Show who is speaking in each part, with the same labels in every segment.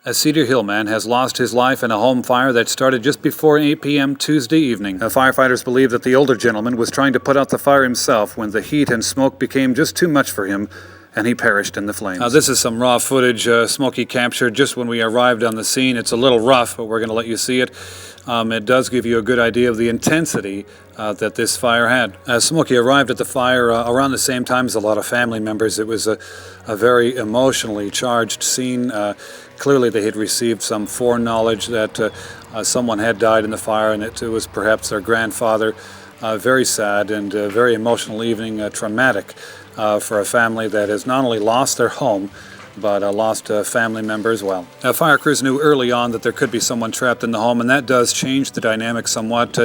Speaker 1: A Cedar Hill man has lost his life in a home fire that started just before 8 p.m. Tuesday evening. Firefighters believe that the older gentleman was trying to put out the fire himself when the heat and smoke became just too much for him, and he perished in the flames. This is some raw footage Smokey captured just when we arrived on the scene. It's a little rough, but we're going to let you see it. It does give you a good idea of the intensity that this fire had. Smokey arrived at the fire around the same time as a lot of family members. It was a very emotionally charged scene. Clearly they had received some foreknowledge that someone had died in the fire, and it was perhaps their grandfather. Very sad and very emotional evening, traumatic for a family that has not only lost their home, but lost a family member as well. Fire crews knew early on that there could be someone trapped in the home, and that does change the dynamic somewhat.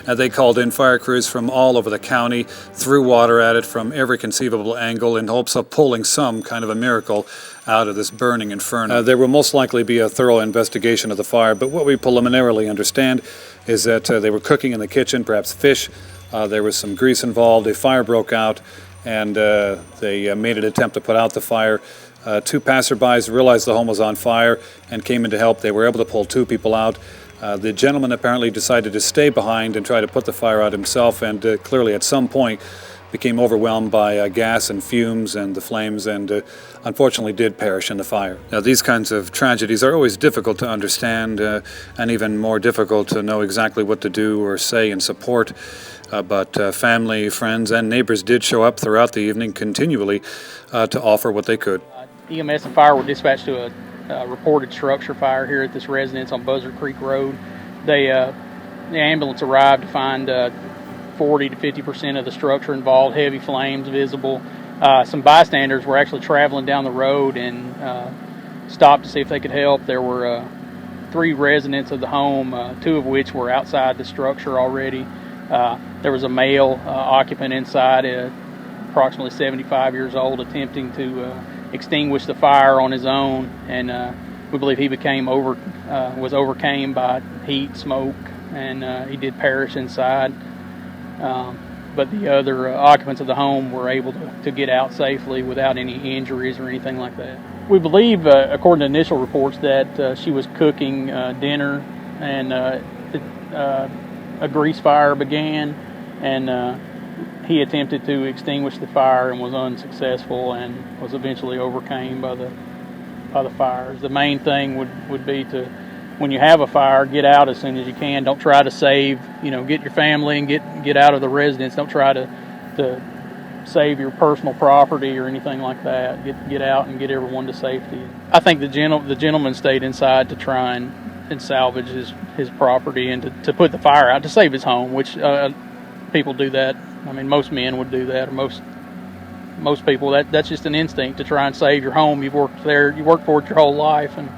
Speaker 1: They called in fire crews from all over the county, threw water at it from every conceivable angle in hopes of pulling some kind of a miracle out of this burning inferno. There will most likely be a thorough investigation of the fire, but what we preliminarily understand is that they were cooking in the kitchen, perhaps fish. There was some grease involved. A fire broke out, and they made an attempt to put out the fire. Two passerbys realized the home was on fire and came in to help. They were able to pull two people out. The gentleman apparently decided to stay behind and try to put the fire out himself, and clearly at some point became overwhelmed by gas and fumes and the flames, and unfortunately did perish in the fire. Now, these kinds of tragedies are always difficult to understand and even more difficult to know exactly what to do or say in support. But family, friends, and neighbors did show up throughout the evening continually to offer what they could.
Speaker 2: EMS and fire were dispatched to a reported structure fire here at this residence on Buzzard Creek Road. The ambulance arrived to find 40 to 50% of the structure involved, heavy flames visible. Some bystanders were actually traveling down the road and stopped to see if they could help. There were 3 residents of the home, 2 of which were outside the structure already. There was a male occupant inside, approximately 75 years old, attempting to extinguish the fire on his own, and we believe he was overcame by heat, smoke, and he did perish inside. But the other occupants of the home were able to get out safely without any injuries or anything like that. We believe, according to initial reports, that she was cooking dinner, and a grease fire began, and he attempted to extinguish the fire and was unsuccessful, and was eventually overcame by the fires. The main thing would be to, when you have a fire, get out as soon as you can. Don't try to save, get your family and get out of the residence. Don't try to save your personal property or anything like that. Get out and get everyone to safety. I think the gentleman stayed inside to try and salvage his property, and to put the fire out to save his home, which people do that. I mean, most men would do that, or most people. That's just an instinct to try and save your home. You've worked for it your whole life, and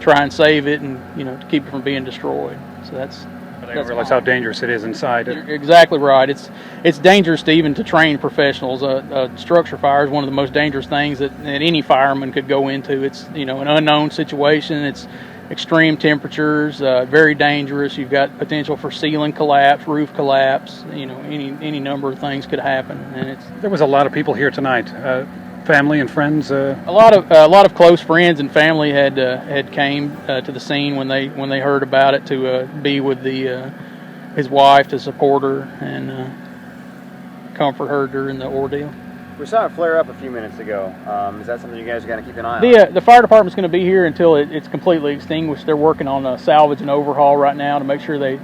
Speaker 2: try and save it, and to keep it from being destroyed. So that's.
Speaker 1: They don't realize how dangerous it is inside.
Speaker 2: You're exactly right. It's dangerous to even to trained professionals. A structure fire is one of the most dangerous things that any fireman could go into. It's an unknown situation. It's extreme temperatures, very dangerous. You've got potential for ceiling collapse, roof collapse. Any number of things could happen. And
Speaker 1: there was a lot of people here tonight, family and friends.
Speaker 2: A lot of close friends and family had came to the scene when they heard about it, to be with his wife, to support her and comfort her during the ordeal.
Speaker 3: We saw it flare up a few minutes ago. Is that something you guys are going to keep an eye on?
Speaker 2: The fire department's going to be here until it's completely extinguished. They're working on a salvage and overhaul right now to make sure they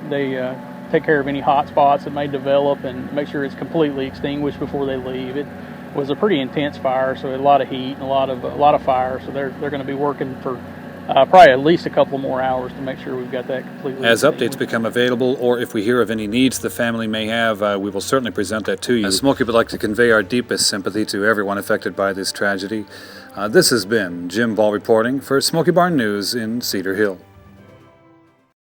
Speaker 2: take care of any hot spots that may develop, and make sure it's completely extinguished before they leave. It was a pretty intense fire, so a lot of heat and a lot of fire. So they're going to be working for probably at least a couple more hours to make sure we've got that completely.
Speaker 1: As updates become available, or if we hear of any needs the family may have, we will certainly present that to you. Smokey would like to convey our deepest sympathy to everyone affected by this tragedy. This has been Jim Ball reporting for Smoky Barn News in Cedar Hill.